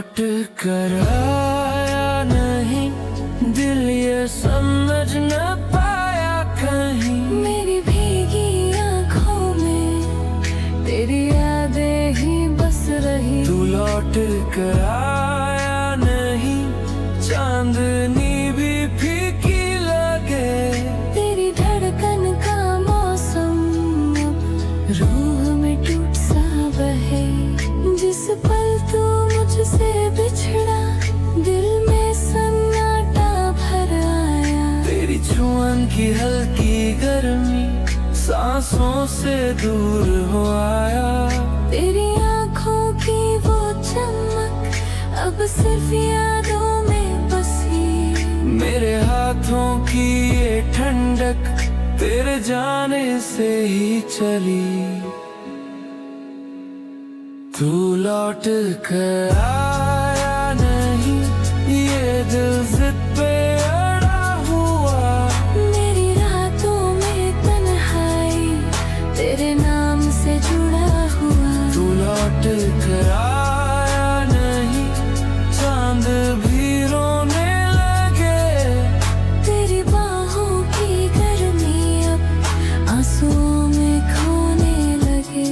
लौट कर आया नहीं, दिल ये समझ न पाया कहीं। मेरी भीगी आँखों में तेरी यादें ही बस रही। तू लौट कर आया नहीं, चांदनी भी फीकी लगे। तेरी धड़कन का मौसम रूह में टूट सा बहे। जिस पल तू मुझसे बिछड़ा, दिल में सन्नाटा भर आया। तेरी छुअन की हल्की गर्मी सांसों से दूर हो आया। तेरी आँखों की वो चमक अब सिर्फ यादों में बसी। मेरे हाथों की ये ठंडक तेरे जाने से ही चली। तू लौट कर आया नहीं, ये दिल जिद पे अड़ा हुआ। मेरी रातों में तन्हाई तेरे नाम से जुड़ा हुआ। तू लौट कर आया नहीं, चांद भी रोने लगे। तेरी बाहों की गर्मी अब आंसुओं में खोने लगे।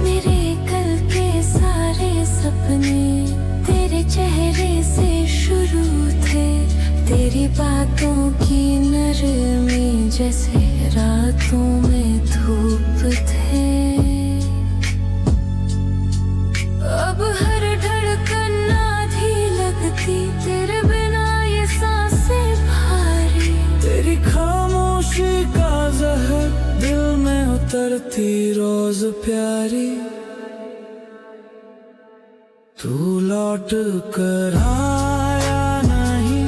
मेरे कल के सारे सपने तेरे चेहरे से शुरू थे। तेरी बातों की नरमी जैसे रातों में धूप थे। अब हर धड़कन आधी लगती, तेरे बिना ये सांसें भारी। तेरी खामोशी का जहर दिल में उतरती रोज प्यारी। तू लौट कर आया नहीं,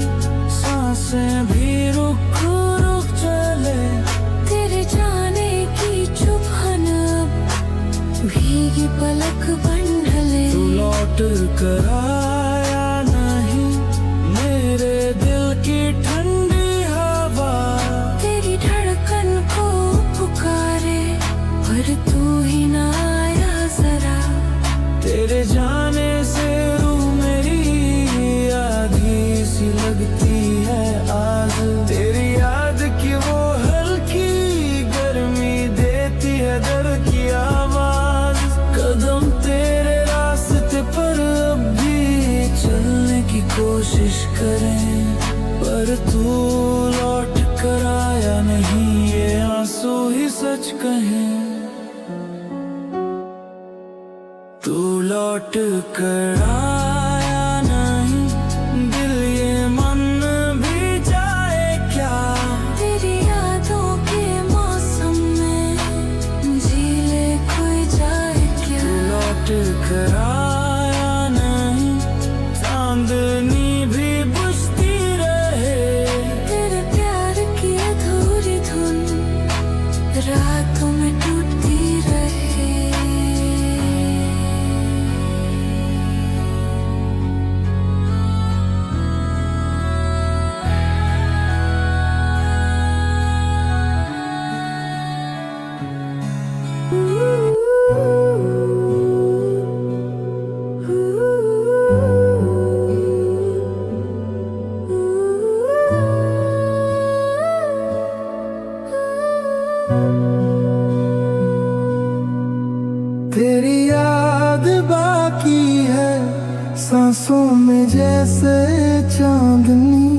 सांसें भी रुक रुक चले। तेरे जाने की चुभन अब भीगी पलक बन ढले। तू लौट कर आया नहीं, मेरे दिल की ठंडी हवा। तेरी धड़कन को पुकारे पर तू ही ना आया जरा। तेरे जाने से रूह मेरी आधी सी लगती है आज। तेरी याद की वो हल्की गर्मी देती है दर्द की आवाज। कदम तेरे रास्ते पर अब भी चलने की कोशिश करें, पर तू लौट कर आया नहीं, ये आंसू ही सच कहें। तू लौट कर आया नहीं, दिल ये मन भी जाए क्या। तेरी यादों के मौसम में जी ले कोई जाए क्या। तू लौट कर आया नहीं, चांदनी भी बुझती रहे। तेरे प्यार की अधूरी धुन रातों में टूटती रहे। तेरी याद बाकी है सांसों में जैसे चांदनी।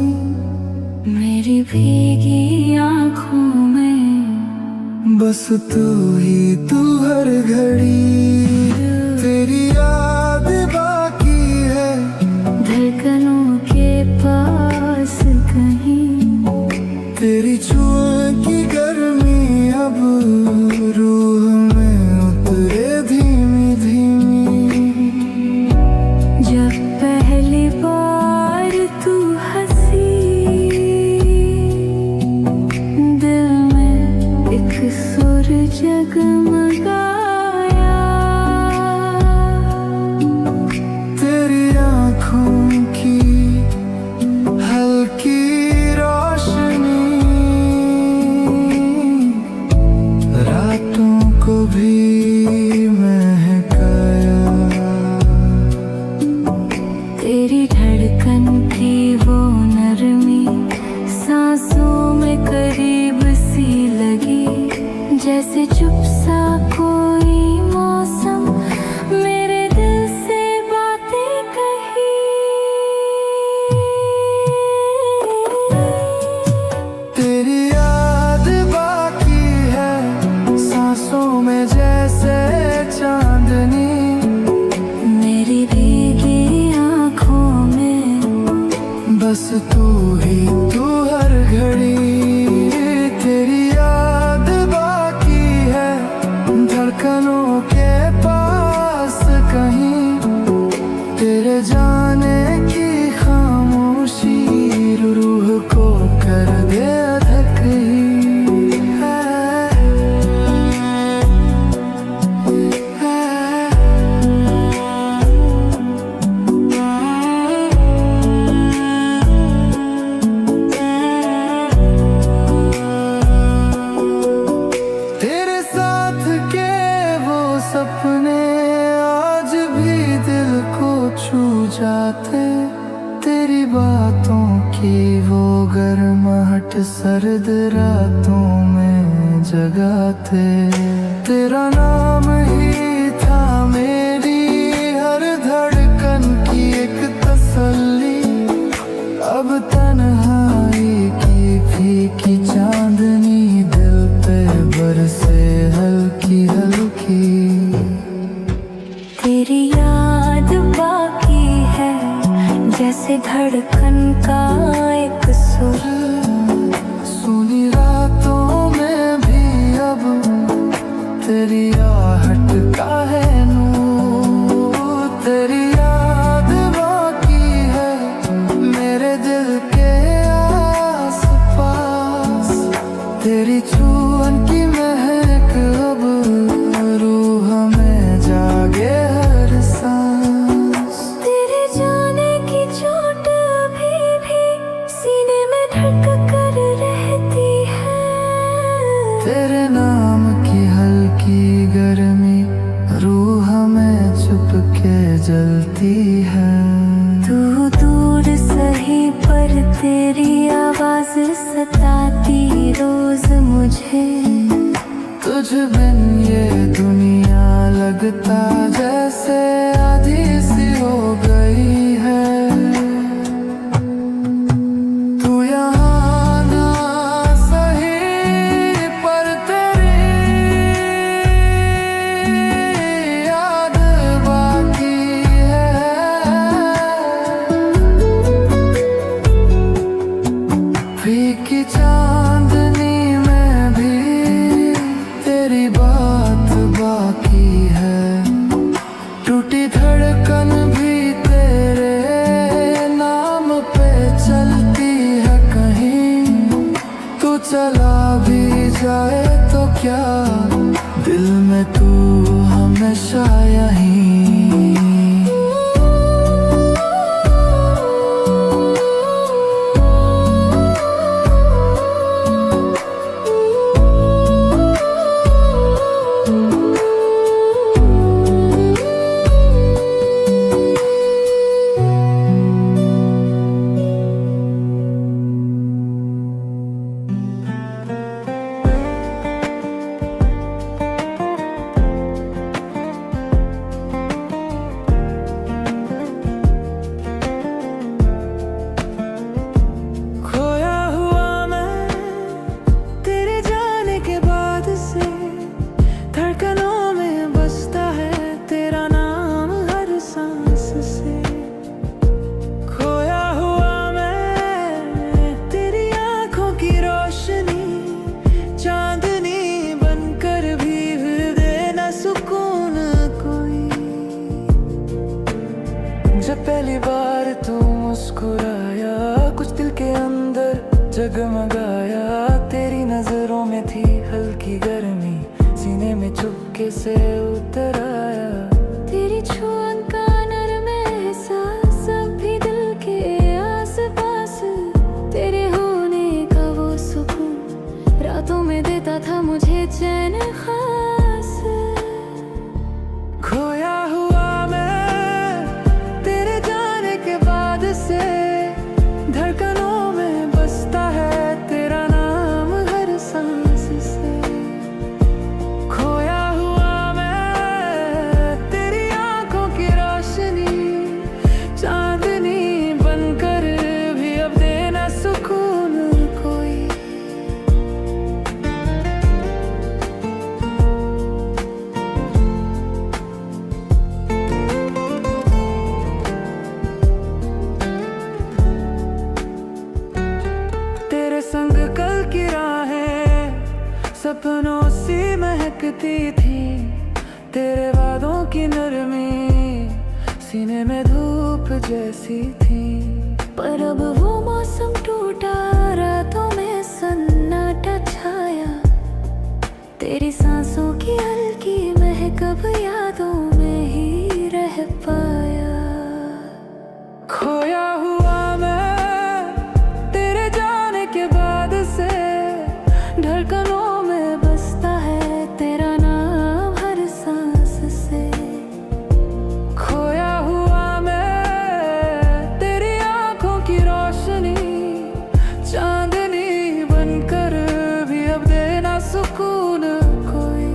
मेरी भीगी आँखों में बस तू ही तू हर घड़ी। तेरी याद बाकी है धड़कनों के पास कहीं। तेरी छुआ की गर्मी अब रूह में उतरे धीमी धीमी। जब पहली बार तू हंसी, दिल में एक सुर जगमगाया। बस तू ही तू हर घड़ी, तेरी याद बाकी है धड़कनों के पास कहीं, तेरे जाने की खामोशी रूह को कर दे अधक ही। सपने आज भी दिल को छू जाते, तेरी बातों की वो गर्माहट सर्द रातों में जगाते, तेरा नाम ही था मेरी हर धड़कन की एक तसल्ली, अब तन्हाई की फीकी चांदनी दिल पे बरसे हल्की हल्की। तेरी याद बाकी है जैसे धड़कन का एक सुर, सुनी रातों में भी अब तेरी आहट का है नूर, तेरी याद बाकी है मेरे दिल के आस पास, तेरी छुअन की महक अब रूह में जागे हर सांस, तेरे जाने की चोट अभी भी सीने में धड़क कर रहती है, तेरे नाम की हल्की गर्मी रूह में चुपके जलती है। तू दूर सही पर तेरी आवाज सताती रोज मुझे, तुझ बिन ये दुनिया लगता जैसे आधी सी हो गई है, तू यहाँ ना सही पर तेरी याद बाकी है, फीकी चांदनी में भी तेरी बात बाकी है, टूटी धड़कन भी तेरे नाम पे चलती है कहीं, तू चला भी जाए तो क्या दिल में तू हमेशा यहीं। जब पहली बार तू मुस्कुराया कुछ दिल के अंदर जगमगाया, तेरी नजरों में थी हल्की गर्मी सीने में चुपके से उतर आया, तेरी छुअन का नरम एहसास अब भी दिल के आस पास, तेरे होने का वो सुकून रातों में देता था मुझे चैन खास, खोया हुआ धड़कनों में बसता है तेरा नाम हर सांस से, खोया हुआ मैं लम्हे में धूप जैसी थी। पर अब वो मौसम टूटा, रातों में सन्नाटा छाया। तेरी सांसों की हल्की महक अब यादों में ही रह पाया। खोया हुआ मैं तेरे जाने के बाद से, धड़कनों में बसता है तेरा नाम हर सांस से। खोया हुआ मैं तेरी आंखों की रोशनी, चांदनी बनकर भी अब देना सुकून कोई।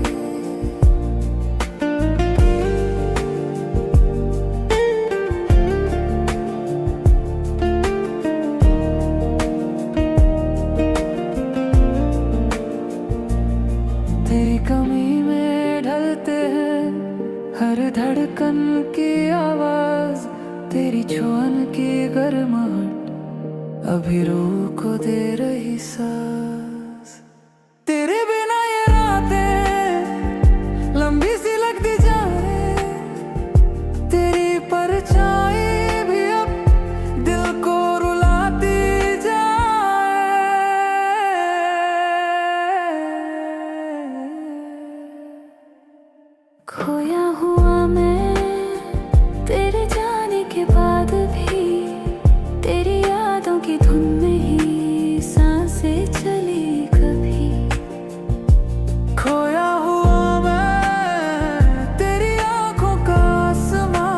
तेरी कमी में ढलते हैं हर धड़कन की आवाज। तेरी छुअन की गर्माहट अभी रूह को दे रही सांस। तेरे बिना ये रातें लंबी सी लगती जाए, तेरी परछाई भी अब दिल को रुलाती जाए। खोया हुआ मैं तेरे जाने के बाद भी, तेरी यादों की धुन में ही सांसें चली कभी। खोया हुआ मैं तेरी आंखों का आसमां,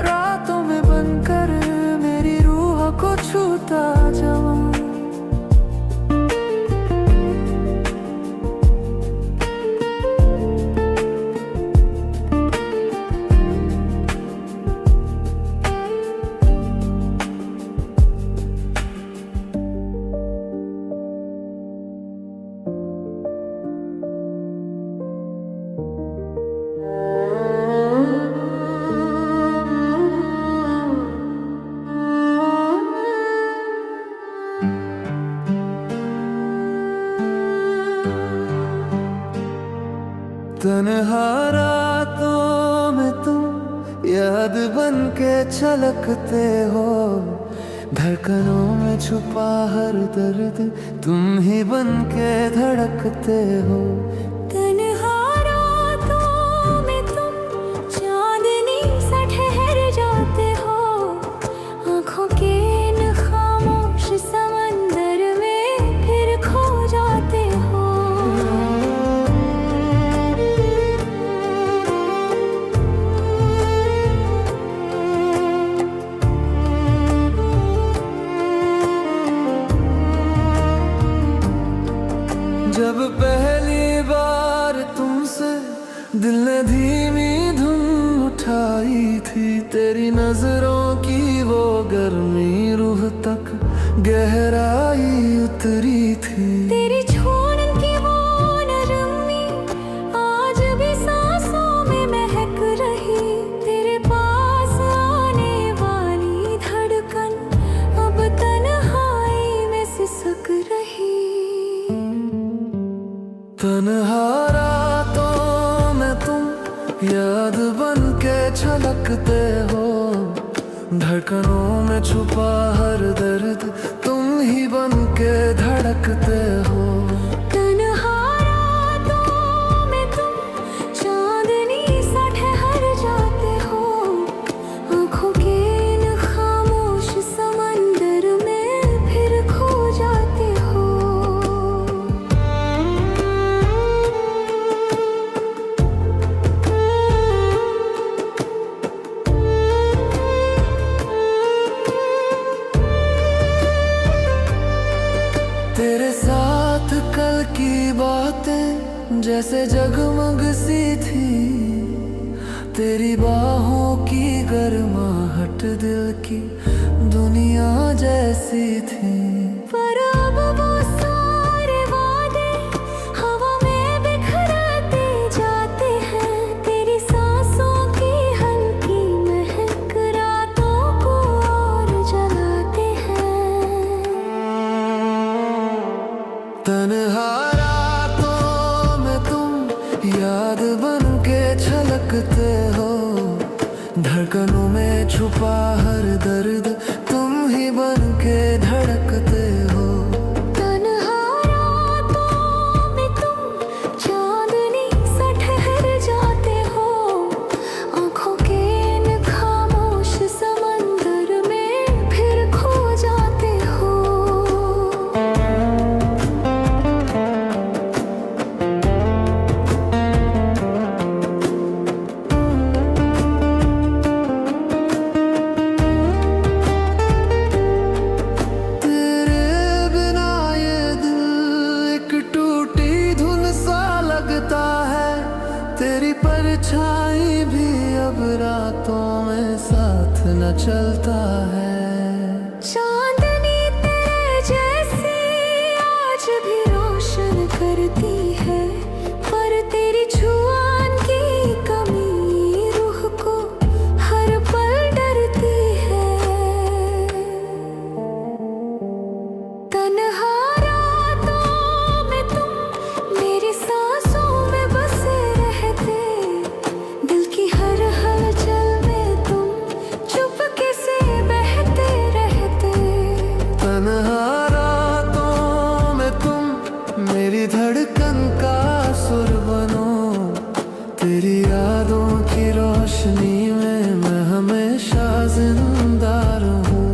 रातों में बनकर मेरी रूह को छूता जवां। तन्हा रातों में तुम याद बन के छलकते हो, धड़कनों में छुपा हर दर्द तुम ही बन के धड़कते हो। तन्हा रातों में तुम चांदनी सा ठहर जाते हो, आँखों के इन खामोश समंदर में फिर खो जाते हो। जब पहली बार तुमसे दिल ने धीमी धुन उठाई थी, तेरी नजरों की वो गर्मी रूह तक गहराई उतरी थी। तेरी छून की वो नरमी आज भी सांसों में महक रही। तेरे पास आने वाली धड़कन अब तन्हाई में सिसक रही। तन्हा रातों में तुम याद बन के छलकते हो, धड़कनों में छुपा हर दर्द तुम ही बन के धड़कते हो। तन्हा रातों में तुम चांदनी सा ठहर जाते हो, आँखों के इन खामोश समंदर में फिर खो जाते हो। तेरे साथ कल की बातें जैसे जगमग सी थी, तेरी बाहों की गर्माहट दिल की दुनिया जैसी थी। पर अब वो सारे वादे हवा में बिखरते जाते हैं। तेरी सांसों की हल्की महक रातों को और जलाते हैं। तन्हा रातों में तुम याद बन के छलकते हो, धड़कनों यादों में छुपा हर दर्द तुम ही बन के धड़कते हो। तन्हा रातों में तुम चांदनी सा ठहर जाते हो, आँखों के इन खामोश समंदर में फिर खो जाते हो। तेरे बिना ये दिल एक टूटी धुन सा लगता है, तेरी परछाई भी अब रातों में साथ न चलता है। चांदनी तेरे जैसी आज भी रोशन करती है, पर तेरी छुआन की कमी रूह को हर पल डरती है। तन्हा रातों में तुम मेरी सांसों में बसे रहते, दिल की हर हलचल में तुम चुपके से बहते रहते। तन्हा रातों में तुम मेरी धड़कन का सुर बनो, तेरी यादों की रोशनी में मैं हमेशा जिंदा रहूं।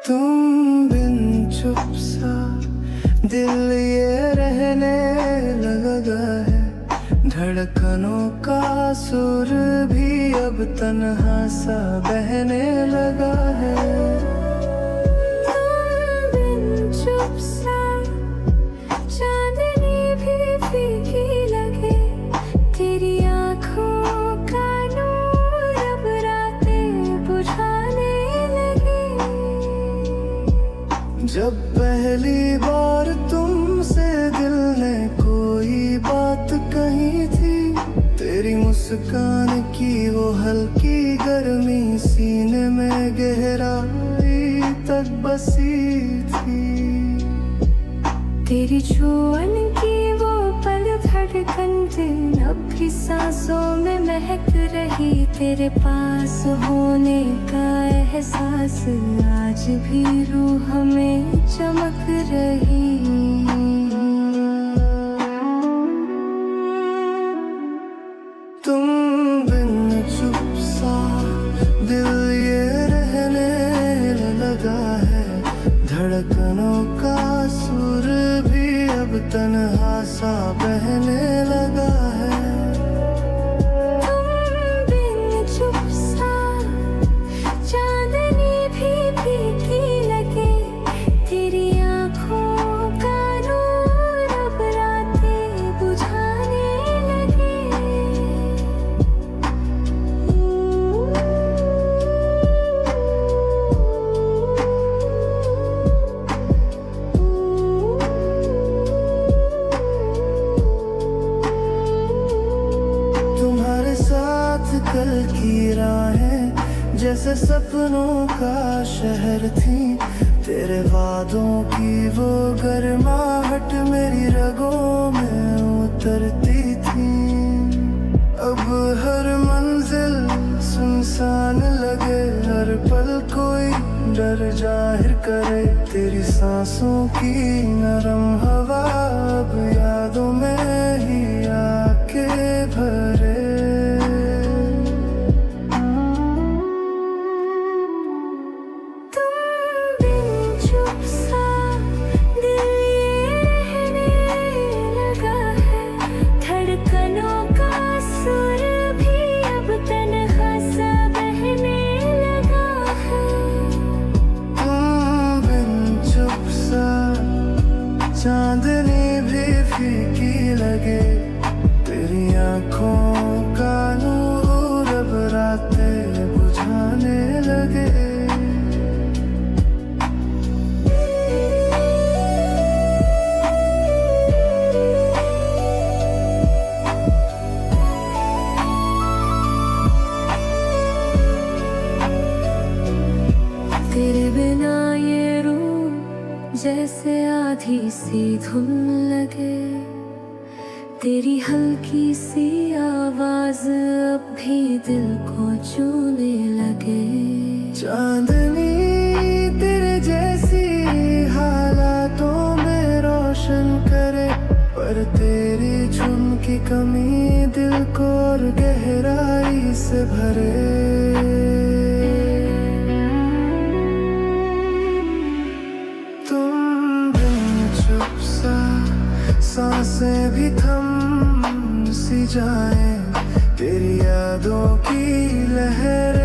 तुम बिन चुप सा दिल ये रहने लगा है, धड़कनों का सुर भी अब तन्हा सा बहने लगा है। तुम बिन चुप सा चांदनी भी फीकी लगे, तेरी आँखों का नूर अब रातें बुझाने लगे। जब पहली बार तुमसे दिल ने कोई बात कही थी, तेरी मुस्कान की वो हल्की गर्मी सीने में गहराई तक बसी थी। तेरी छुअन की वो पल धड़कन दिन अब भी सांसों में महक रही, तेरे पास होने का एहसास आज भी रूह में चमक रही। तुम बिन चुप सा दिल ये रहने लगा है, धड़कनों का सुर भी अब तन्हा सा बहने लगा है। तुम बिन चुप सा चांदनी भी फीकी लगे, तेरी आँखों का नूर अब रातें बुझाने लगे। तुम्हारे साथ कल की राहें जैसे सपनों का शहर थी, तेरे वादों की वो गर्माहट मेरी रगों में उतरती थी। अब हर मंजिल सुनसान लगे, हर पल कोई डर जाहिर करे, तेरी सांसों की नरम हवा अब यादों में ही आके भरे। सुर भी अब तन्हा सा बहने लगा है। जैसे आधी सी धुन लगे, तेरी हल्की सी आवाज अब भी दिल को छूने लगे। चांदनी तेरे जैसी हालातों में रोशन करे, पर तेरी झुम की कमी दिल को और गहराई से भरे। तुम बिन चुप सा सांसें भी थम सी जाए, तेरी यादों की लहर